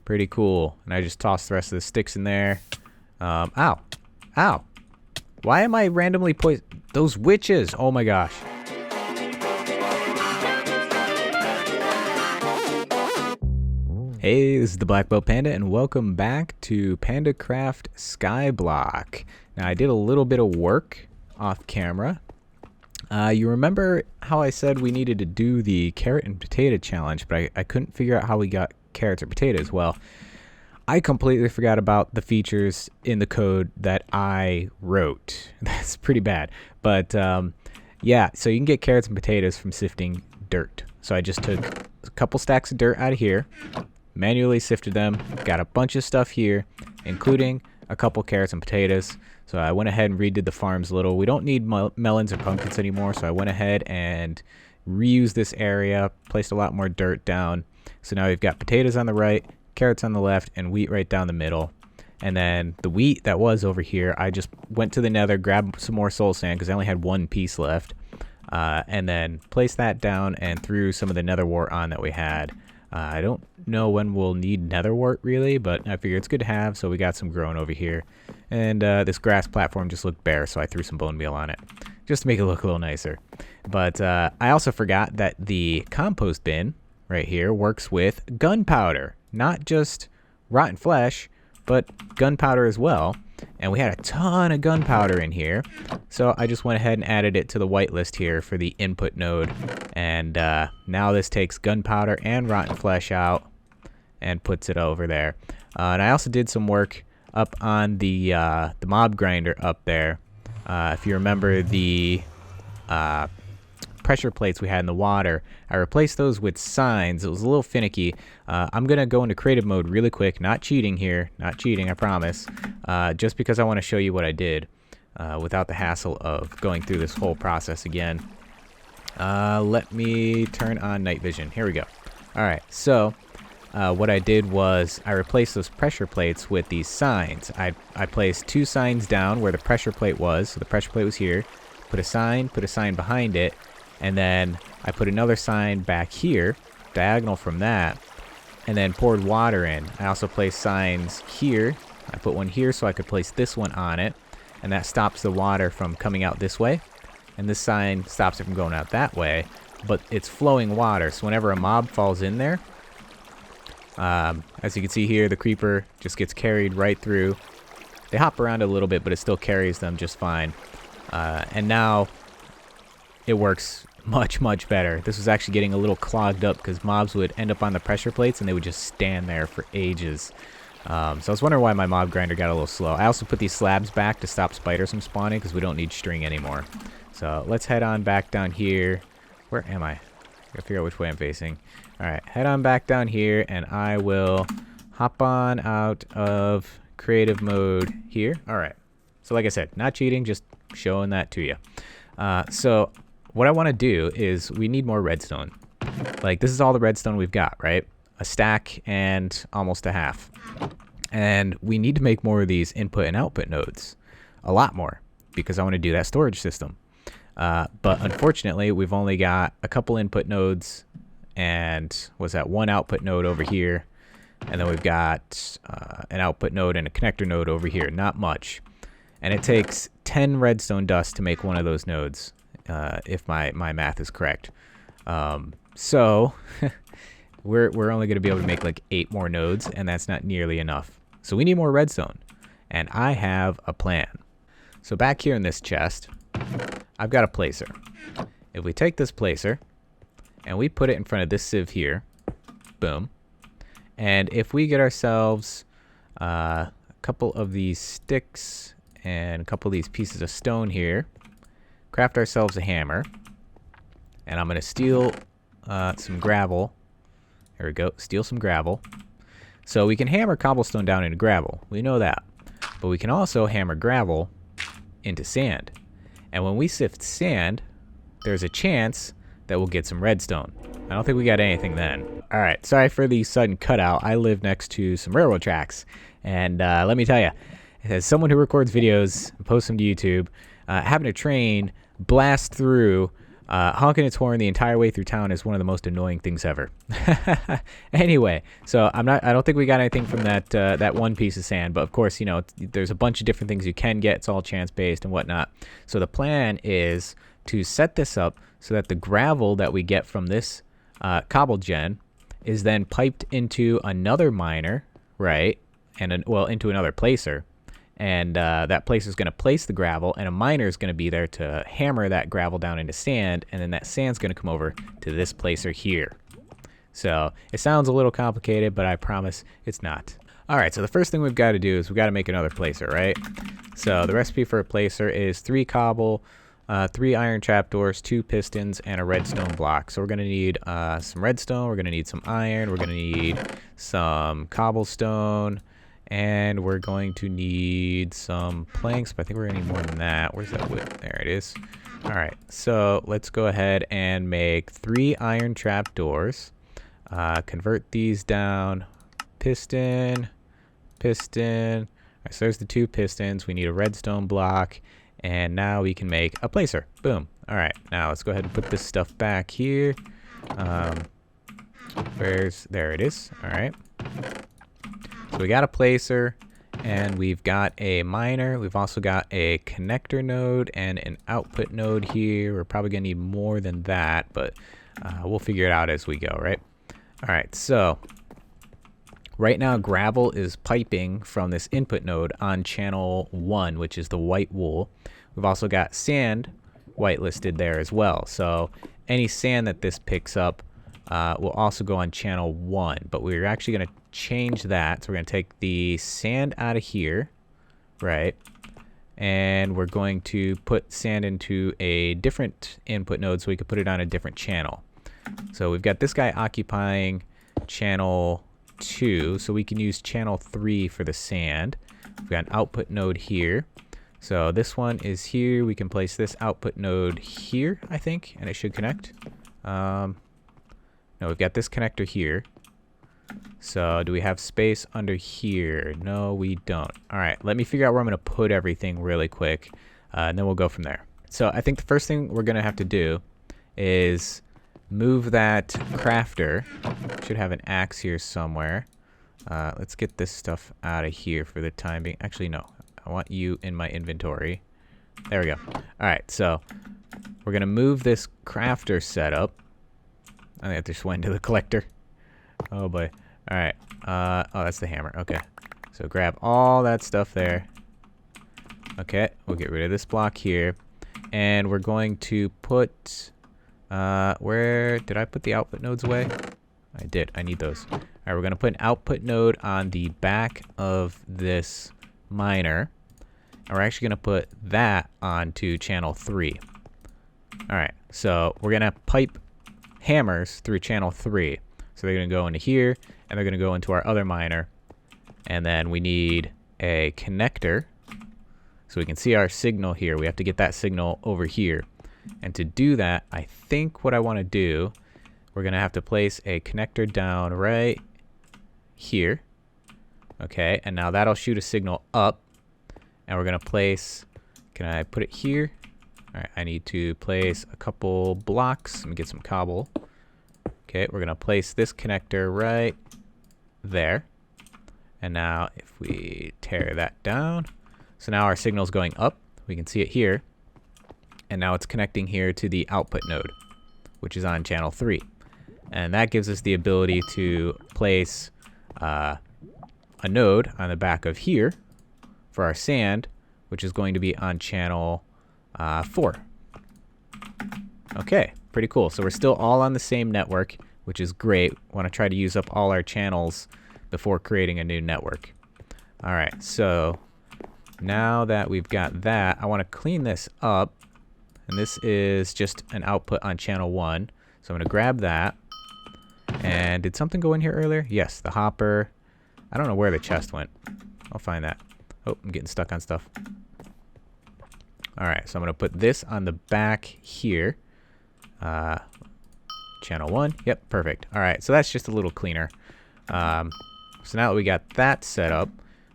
Pretty cool. And I just tossed the rest of the sticks in there. Ow. Ow. Why am I randomly those witches? Oh my gosh. Hey, this is the Black Belt Panda, and welcome back to PandaCraft Skyblock. Now, I did a little bit of work off camera. You remember how I said we needed to do the carrot and potato challenge, but I couldn't figure out how we got carrots or potatoes. Well, I completely forgot about the features in the code that I wrote. That's pretty bad. But yeah, so you can get carrots and potatoes from sifting dirt. So I just took a couple stacks of dirt out of here, manually sifted them, got a bunch of stuff here, including a couple carrots and potatoes. So I went ahead and redid the farms a little. We don't need melons or pumpkins anymore, so I went ahead and reused this area, placed a lot more dirt down. So now we've got potatoes on the right, carrots on the left, and wheat right down the middle. And then the wheat that was over here, I just went to the nether, grabbed some more soul sand because I only had one piece left, and then placed that down and threw some of the nether wart on that we had. I don't know when we'll need nether wart really, but I figure it's good to have, so we got some growing over here. And this grass platform just looked bare, so I threw some bone meal on it just to make it look a little nicer. But I also forgot that the compost bin right here works with gunpowder, not just rotten flesh, but gunpowder as well. And we had a ton of gunpowder in here, so I just went ahead and added it to the whitelist here for the input node. And now this takes gunpowder and rotten flesh out and puts it over there. And I also did some work up on the mob grinder up there. If you remember the pressure plates we had in the water, I replaced those with signs. It was a little finicky. I'm gonna go into creative mode really quick, not cheating here, not cheating, I promise, just because I want to show you what I did without the hassle of going through this whole process again. Let me turn on night vision. Here we go. Alright, so what I did was I replaced those pressure plates with these signs. I placed two signs down where the pressure plate was, so the pressure plate was here, put a sign behind it, and then I put another sign back here, diagonal from that, and then poured water in. I also placed signs here. I put one here so I could place this one on it, and that stops the water from coming out this way. And this sign stops it from going out that way, but it's flowing water, so whenever a mob falls in there, as you can see here, the creeper just gets carried right through. They hop around a little bit, but it still carries them just fine. And now it works much better. This was actually getting a little clogged up because mobs would end up on the pressure plates and they would just stand there for ages. So I was wondering why my mob grinder got a little slow. I also put these slabs back to stop spiders from spawning because we don't need string anymore. So let's head on back down here. Where am I? I gotta figure out which way I'm facing. Alright, head on back down here and I will hop on out of creative mode here. Alright, so like I said, not cheating, just showing that to you. So what I want to do is we need more redstone. Like, this is all the redstone we've got, right? A stack and almost a half. And we need to make more of these input and output nodes. A lot more, because I want to do that storage system. But unfortunately, we've only got a couple input nodes and what's that, one output node over here. And then we've got an output node and a connector node over here. Not much. And it takes 10 redstone dust to make one of those nodes. If my math is correct. So we're only going to be able to make like 8 more nodes, and that's not nearly enough. So we need more redstone, and I have a plan. So back here in this chest, I've got a placer. If we take this placer and we put it in front of this sieve here, boom, and if we get ourselves a couple of these sticks and a couple of these pieces of stone here, craft ourselves a hammer, and I'm going to steal some gravel. There we go, steal some gravel. So we can hammer cobblestone down into gravel, we know that. But we can also hammer gravel into sand. And when we sift sand, there's a chance that we'll get some redstone. I don't think we got anything then. Alright, sorry for the sudden cutout. I live next to some railroad tracks. And let me tell you, as someone who records videos and posts them to YouTube, having a train blast through Honking its horn the entire way through town is one of the most annoying things ever. Anyway, so I don't think we got anything from that one piece of sand, but of course, you know, there's a bunch of different things you can get. It's all chance based and whatnot. So the plan is to set this up so that the gravel that we get from this cobble gen is then piped into another miner, right? And well, into another placer. And that placer is going to place the gravel, and a miner is going to be there to hammer that gravel down into sand, and then that sand's going to come over to this placer here. So it sounds a little complicated, but I promise it's not. All right, so the first thing we've got to do is we've got to make another placer, right? So the recipe for a placer is 3 cobble, 3 iron trapdoors, 2 pistons, and a redstone block. So we're going to need some redstone, we're going to need some iron, we're going to need some cobblestone, and we're going to need some planks, but I think we're going to need more than that. Where's that wood? There it is. All right, so let's go ahead and make 3 iron trapdoors. Convert these down. Piston. All right, so there's the 2 pistons. We need a redstone block, and now we can make a placer. Boom. All right, now let's go ahead and put this stuff back here. There it is. All right. So we got a placer, and we've got a miner. We've also got a connector node and an output node here. We're probably going to need more than that, but we'll figure it out as we go, right? All right, so right now gravel is piping from this input node on channel 1, which is the white wool. We've also got sand whitelisted there as well. So any sand that this picks up will also go on channel 1, but we're actually going to change that. So we're going to take the sand out of here, right? And we're going to put sand into a different input node so we could put it on a different channel. So we've got this guy occupying channel 2, so we can use channel 3 for the sand. We've got an output node here. So this one is here. We can place this output node here, I think, and it should connect. No, we've got this connector here. So do we have space under here? No, we don't. All right, let me figure out where I'm going to put everything really quick, and then we'll go from there. So I think the first thing we're going to have to do is move that crafter. Should have an axe here somewhere. Let's get this stuff out of here for the time being. Actually, no. I want you in my inventory. There we go. All right, so we're going to move this crafter setup. I think I just went into the collector. Oh boy. All right. Oh, that's the hammer. Okay. So grab all that stuff there. Okay. We'll get rid of this block here. And we're going to put... where did I put the output nodes away? I did. I need those. All right. We're going to put an output node on the back of this miner. And we're actually going to put that onto channel 3. All right. So we're going to pipe hammers through channel 3. So they're going to go into here, and they're going to go into our other miner. And then we need a connector. So we can see our signal here. We have to get that signal over here. And to do that, I think what I want to do, we're going to have to place a connector down right here. Okay, and now that'll shoot a signal up. And we're going to place, can I put it here? All right, I need to place a couple blocks. Let me get some cobble. Okay, we're going to place this connector right there. And now if we tear that down, so now our signal's going up. We can see it here. And now it's connecting here to the output node, which is on channel 3. And that gives us the ability to place a node on the back of here for our sand, which is going to be on channel 4. Okay, pretty cool. So we're still all on the same network, which is great. Want to try to use up all our channels before creating a new network. All right, so now that we've got that, I want to clean this up. And this is just an output on channel 1. So I'm going to grab that. And did something go in here earlier? Yes, the hopper. I don't know where the chest went. I'll find that. Oh, I'm getting stuck on stuff. All right, so I'm going to put this on the back here. Channel 1. Yep, perfect. All right, so that's just a little cleaner. So now that we got that set up,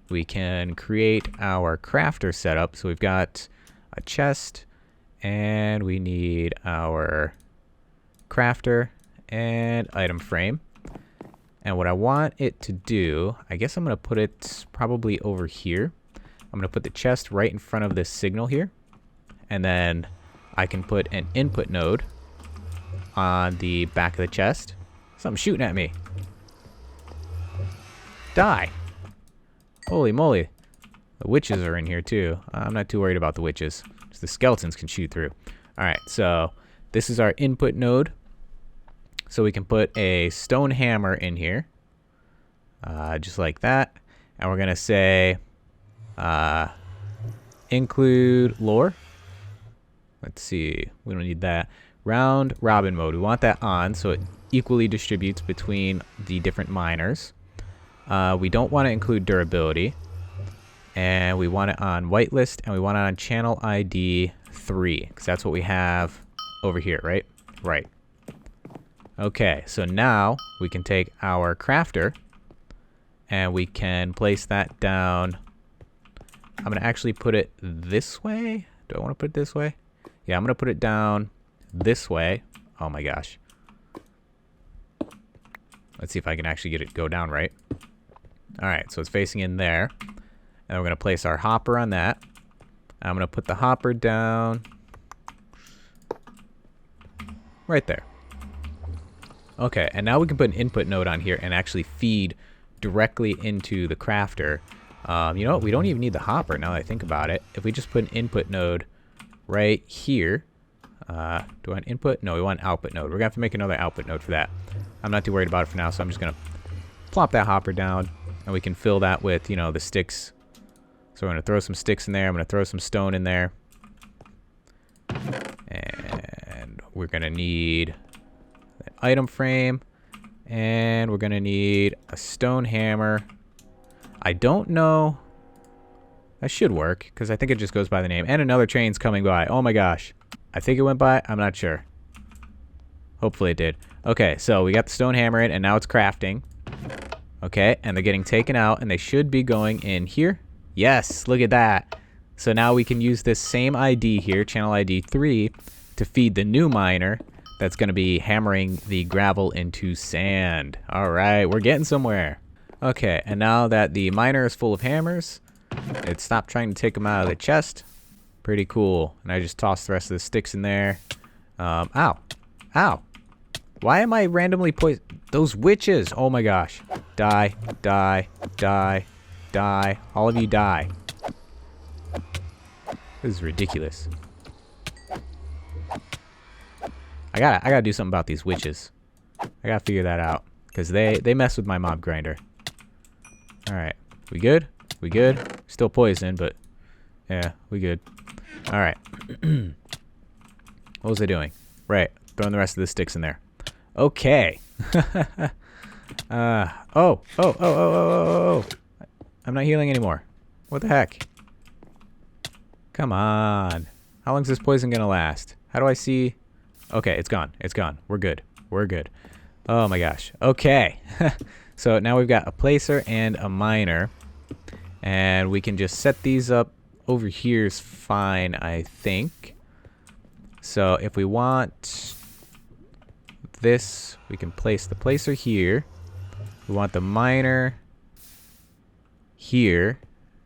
we can create our crafter setup. So we've got a chest And we need our crafter and item frame. And what I want it to do, I guess I'm going to put it probably over here. I'm going to put the chest right in front of this signal here. And then I can put an input node on the back of the chest. Something's shooting at me. Die. Holy moly. The witches are in here too. I'm not too worried about the witches. Just the skeletons can shoot through. Alright, so this is our input node. So we can put a stone hammer in here. Just like that. And we're going to say include lore. Let's see. We don't need that. Round robin mode. We want that on so it equally distributes between the different miners. We don't want to include durability. And we want it on whitelist, and we want it on channel ID 3, because that's what we have over here, right? Right. Okay, so now we can take our crafter, and we can place that down. I'm going to actually put it this way. Do I want to put it this way? Yeah, I'm going to put it down this way. Oh my gosh. Let's see if I can actually get it go down right. Alright, so it's facing in there. And we're going to place our hopper on that. I'm going to put the hopper down right there. Okay, and now we can put an input node on here and actually feed directly into the crafter. You know what? We don't even need the hopper now that I think about it. If we just put an input node right here. Do I want input? No, we want an output node. We're going to have to make another output node for that. I'm not too worried about it for now, so I'm just going to plop that hopper down. And we can fill that with, you know, the sticks. So we're going to throw some sticks in there. I'm going to throw some stone in there. And we're going to need an item frame. And we're going to need a stone hammer. I don't know. That should work, because I think it just goes by the name. And another train's coming by. Oh my gosh. I think it went by. I'm not sure. Hopefully it did. Okay, so we got the stone hammer in, and now it's crafting. Okay, and they're getting taken out, and they should be going in here. Yes, look at that. So now we can use this same ID here, channel ID 3, to feed the new miner that's going to be hammering the gravel into sand. All right, we're getting somewhere. Okay, and now that the miner is full of hammers, it stopped trying to take them out of the chest. Pretty cool. And I just tossed the rest of the sticks in there. Ow. Ow. Why am I randomly poisoned? Those witches. Oh my gosh. Die. Die. Die. Die. All of you die. This is ridiculous. I gotta do something about these witches. I gotta figure that out. Because they mess with my mob grinder. Alright. We good? We good? Still poisoned, but yeah, we good. Alright. What was I doing? Right. Throwing the rest of the sticks in there. Okay. Oh. I'm not healing anymore. What the heck? Come on. How long is this poison gonna last? How do I see? Okay, it's gone. It's gone. We're good. We're good. Oh my gosh. Okay. So now we've got a placer and a miner. And we can just set these up over here is fine, I think. So if we want this, we can place the placer here. We want the miner here,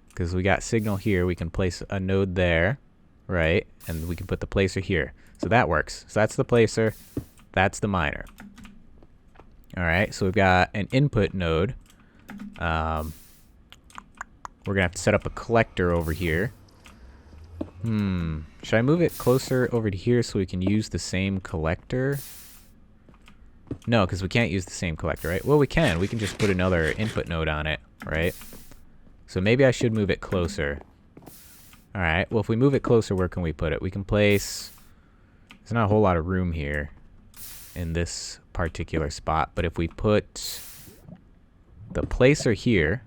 because we got signal here. We can place a node there, right? And we can put the placer here. So that works. So that's the placer. That's the miner. All right, so we've got an input node. We're going to have to set up a collector over here. Should I move it closer over to here so we can use the same collector? No, because we can't use the same collector, right? Well, we can. We can just put another input node on it, right? So maybe I should move it closer. All right, well, if we move it closer, where can we put it? We can place... There's not a whole lot of room here in this particular spot, but if we put the placer here,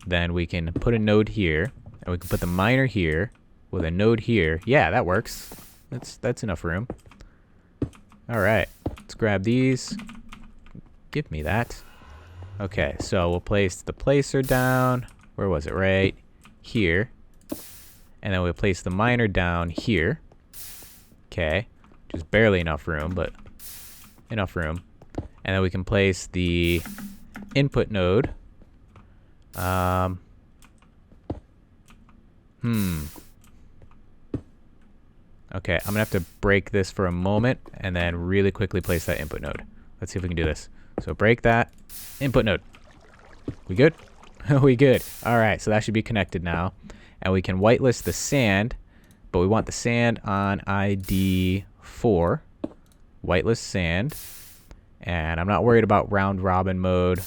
then we can put a node here, and we can put the miner here with a node here. Yeah, that works. That's enough room. All right, let's grab these. Give me that. Okay, so we'll place the placer down. Where was it? Right here. And then we'll place the miner down here. Okay. Just barely enough room, but enough room. And then we can place the input node. Okay, I'm gonna have to break this for a moment and then really quickly place that input node. Let's see if we can do this. So break that input node. We good? We good. All right, so that should be connected now. And we can whitelist the sand, but we want the sand on ID 4. Whitelist sand. And I'm not worried about round robin mode.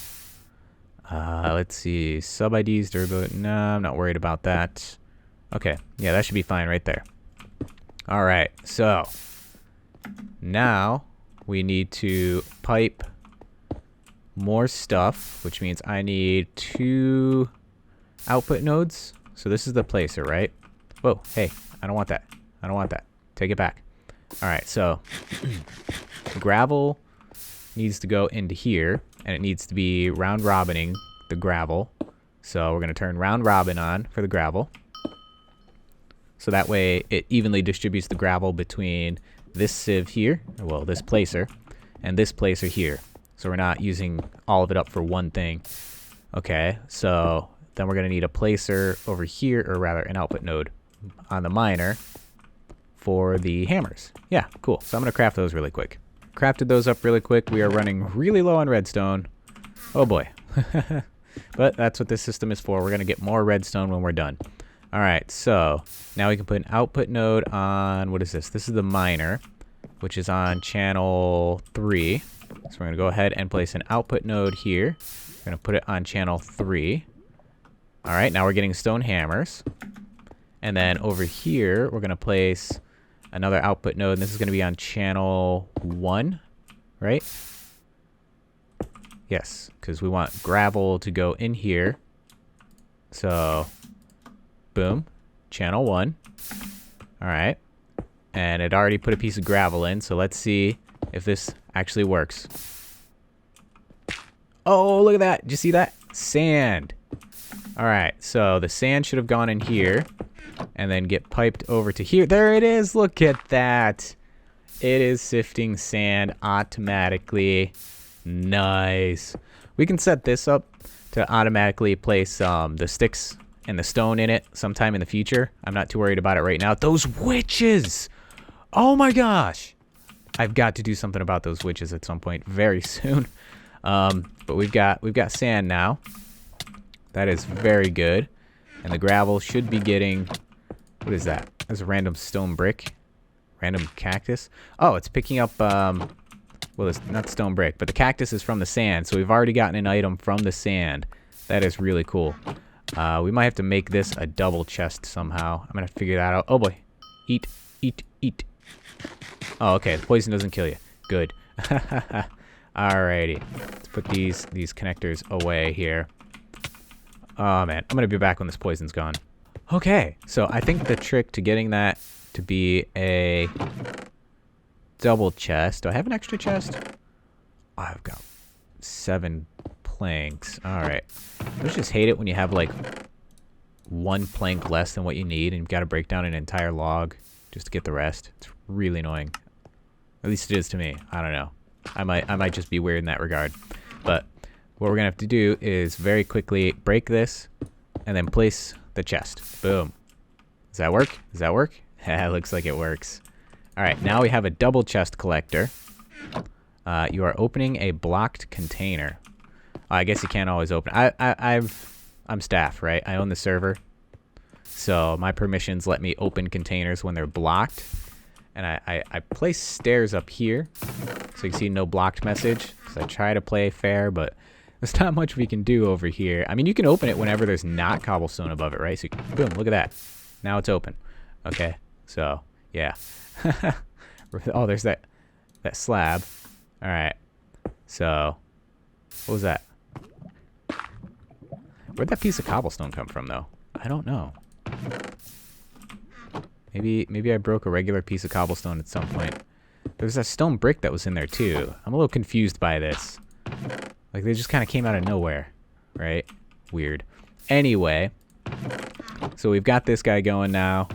Let's see, sub IDs, durability. No, I'm not worried about that. Okay, yeah, that should be fine right there. All right, so now we need to pipe more stuff, which means I need 2 output nodes. So this is the placer, right? Whoa, hey, I don't want that. I don't want that. Take it back. All right, so gravel needs to go into here, and it needs to be round robining the gravel. So we're going to turn round robin on for the gravel. So that way it evenly distributes the gravel between this sieve here, well, this placer, and this placer here. So we're not using all of it up for one thing. Okay, so then we're going to need a placer over here, or rather an output node on the miner for the hammers. Yeah, cool. So I'm going to craft those really quick. Crafted those up really quick. We are running really low on redstone. Oh boy. But that's what this system is for. We're going to get more redstone when we're done. All right, so now we can put an output node on, what is this? This is the miner, which is on channel 3. So we're going to go ahead and place an output node here. We're going to put it on channel 3. All right, now we're getting stone hammers. And then over here, we're going to place another output node, and this is going to be on channel 1, right? Yes, because we want gravel to go in here. So, boom, channel 1. All right. And it already put a piece of gravel in, so let's see if this actually works. Oh, look at that. Did you see that? Sand. All right, so the sand should have gone in here and then get piped over to here. There it is. Look at that. It is sifting sand automatically. Nice. We can set this up to automatically place the sticks and the stone in it sometime in the future. I'm not too worried about it right now. Those witches! Oh my gosh! I've got to do something about those witches at some point very soon. But we've got sand now. That is very good. And the gravel should be getting... What is that? That's a random stone brick. Random cactus. Oh, it's picking up... well, it's not stone brick, but the cactus is from the sand. So we've already gotten an item from the sand. That is really cool. We might have to make this a double chest somehow. I'm going to figure that out. Oh, boy. Eat, eat, eat. Oh, okay. The poison doesn't kill you. Good. Alrighty. Let's put these connectors away here. Oh, man. I'm going to be back when this poison's gone. Okay. So I think the trick to getting that to be a double chest. Do I have an extra chest? Oh, I've got 7 planks. Alright. I just hate it when you have like 1 plank less than what you need and you've got to break down an entire log just to get the rest. It's really annoying. At least it is to me. I don't know. I might just be weird in that regard. But what we're going to have to do is very quickly break this and then place the chest. Boom. Does that work? Does that work? Yeah, it looks like it works. Alright, now we have a double chest collector. You are opening a blocked container. I guess you can't always open. I'm staff, right? I own the server. So my permissions let me open containers when they're blocked. And I place stairs up here. So you can see no blocked message. So I try to play fair, but there's not much we can do over here. I mean, you can open it whenever there's not cobblestone above it, right? So boom, look at that. Now it's open. Okay, so yeah. Oh, there's that slab. All right. So what was that? Where'd that piece of cobblestone come from, though? I don't know. Maybe I broke a regular piece of cobblestone at some point. There's a stone brick that was in there, too. I'm a little confused by this. Like, they just kind of came out of nowhere, right? Weird. Anyway, so we've got this guy going now.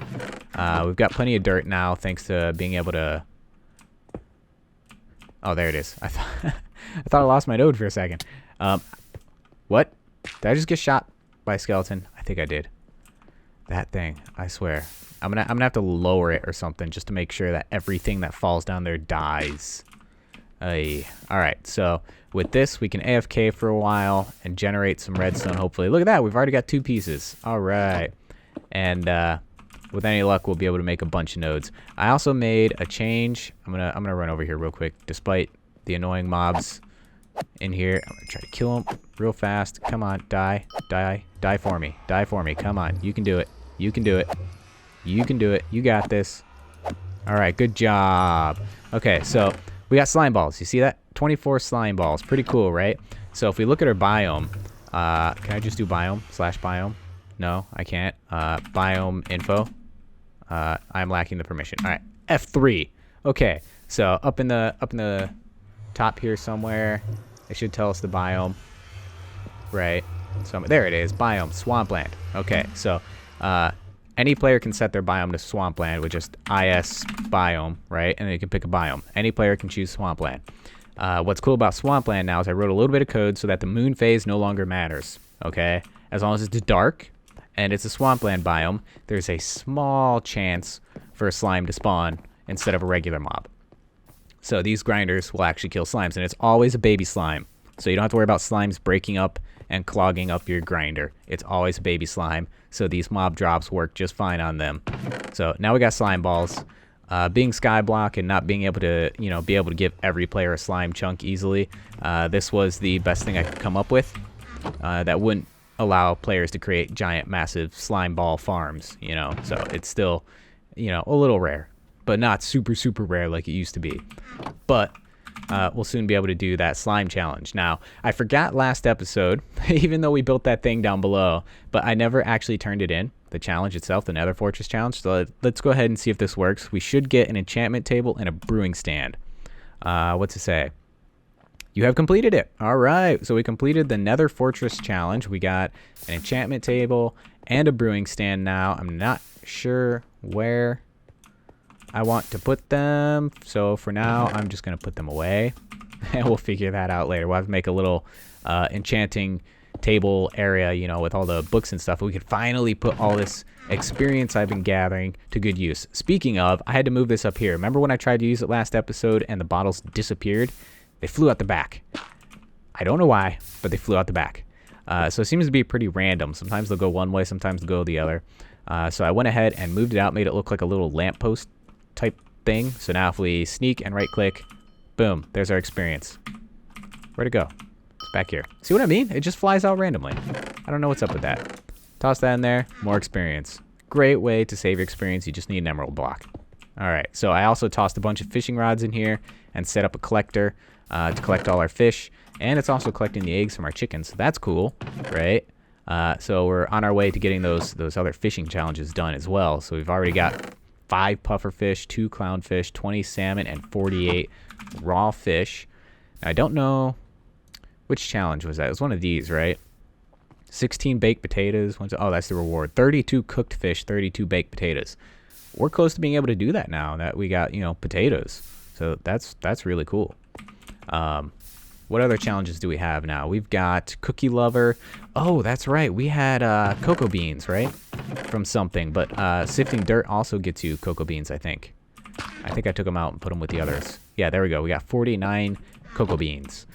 We've got plenty of dirt now, thanks to being able to... Oh, there it is. I thought I lost my node for a second. What? Did I just get shot by a skeleton? I think I did. That thing, I swear. I'm gonna have to lower it or something just to make sure that everything that falls down there dies. Alright, so with this, we can AFK for a while and generate some redstone, hopefully. Look at that, we've already got 2 pieces. Alright. And with any luck, we'll be able to make a bunch of nodes. I also made a change. I'm gonna run over here real quick, despite the annoying mobs in here. I'm gonna try to kill them real fast. Come on, die for me. Die for me. Come on, you can do it. You can do it. You can do it. You got this. Alright, good job. Okay, so we got slime balls. You see that? 24 slime balls. Pretty cool, right? So if we look at our biome, can I just do biome/biome? No, I can't. Biome info. I'm lacking the permission. All right, F3. Okay, so up in the top here somewhere, it should tell us the biome, right? So there it is, biome, swampland. Okay, so any player can set their biome to swampland with just is biome, right? And then you can pick a biome. Any player can choose swampland. What's cool about swampland now is I wrote a little bit of code so that the moon phase no longer matters. Okay, as long as it's dark and it's a swampland biome, there's a small chance for a slime to spawn instead of a regular mob. So these grinders will actually kill slimes, and it's always a baby slime. So you don't have to worry about slimes breaking up and clogging up your grinder. It's always a baby slime, so these mob drops work just fine on them. So now we got slime balls. Being Skyblock and not being able to, be able to give every player a slime chunk easily, this was the best thing I could come up with. That wouldn't allow players to create giant, massive slime ball farms, So it's still, a little rare, but not super, super rare like it used to be. But we'll soon be able to do that slime challenge. Now, I forgot last episode, even though we built that thing down below, but I never actually turned it in, the challenge itself, the Nether Fortress challenge. So let's go ahead and see if this works. We should get an enchantment table and a brewing stand. What's it say? You have completed it. All right. So we completed the Nether Fortress challenge. We got an enchantment table and a brewing stand now. I'm not sure where I want to put them. So for now, I'm just going to put them away. And we'll figure that out later. We'll have to make a little enchanting table area, with all the books and stuff. We could finally put all this experience I've been gathering to good use. Speaking of, I had to move this up here. Remember when I tried to use it last episode and the bottles disappeared? They flew out the back. I don't know why, but they flew out the back. So it seems to be pretty random. Sometimes they'll go one way, sometimes they'll go the other. So I went ahead and moved it out, made it look like a little lamppost type thing. So now if we sneak and right click, boom, there's our experience. Where'd it go? It's back here. See what I mean? It just flies out randomly. I don't know what's up with that. Toss that in there, more experience. Great way to save your experience. You just need an emerald block. All right, so I also tossed a bunch of fishing rods in here and set up a collector to collect all our fish. And it's also collecting the eggs from our chickens, so that's cool, right? So we're on our way to getting those other fishing challenges done as well. So we've already got 5 pufferfish, 2 clownfish, 20 salmon, and 48 raw fish. Now, I don't know which challenge was that. It was one of these, right? 16 baked potatoes. Oh, that's the reward. 32 cooked fish, 32 baked potatoes. We're close to being able to do that now that we got, potatoes. So that's really cool. What other challenges do we have now? We've got Cookie Lover. Oh, that's right. We had cocoa beans, right? From something. But sifting dirt also gets you cocoa beans, I think. I think I took them out and put them with the others. Yeah, there we go. We got 49 cocoa beans.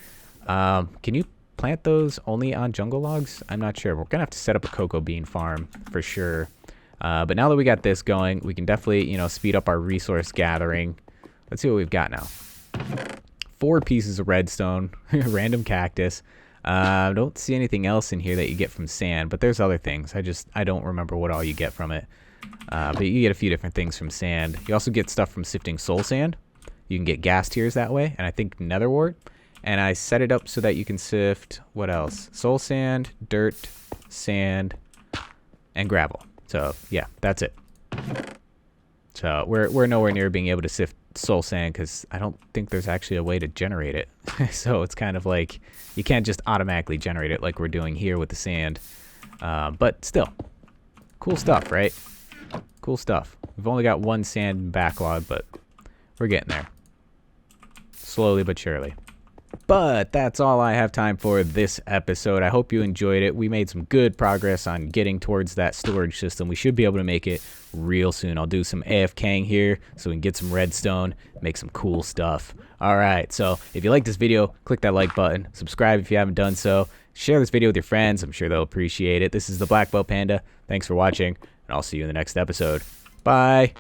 Can you plant those only on jungle logs? I'm not sure. We're going to have to set up a cocoa bean farm for sure. But now that we got this going, we can definitely, speed up our resource gathering. Let's see what we've got now. 4 pieces of redstone, random cactus. Don't see anything else in here that you get from sand, but there's other things. I don't remember what all you get from it. But you get a few different things from sand. You also get stuff from sifting soul sand. You can get gas tiers that way, and I think nether wart. And I set it up so that you can sift, what else? Soul sand, dirt, sand, and gravel. So yeah, that's it. So we're nowhere near being able to sift soul sand because I don't think there's actually a way to generate it. So it's kind of like you can't just automatically generate it like we're doing here with the sand. But still, cool stuff, right? Cool stuff. We've only got 1 sand backlog, but we're getting there. Slowly but surely. But that's all I have time for this episode. I hope you enjoyed it. We made some good progress on getting towards that storage system. We should be able to make it real soon. I'll do some AFKing here so we can get some redstone, make some cool stuff. All right, so if you like this video, click that like button. Subscribe if you haven't done so. Share this video with your friends. I'm sure they'll appreciate it. This is the Black Belt Panda. Thanks for watching, and I'll see you in the next episode. Bye.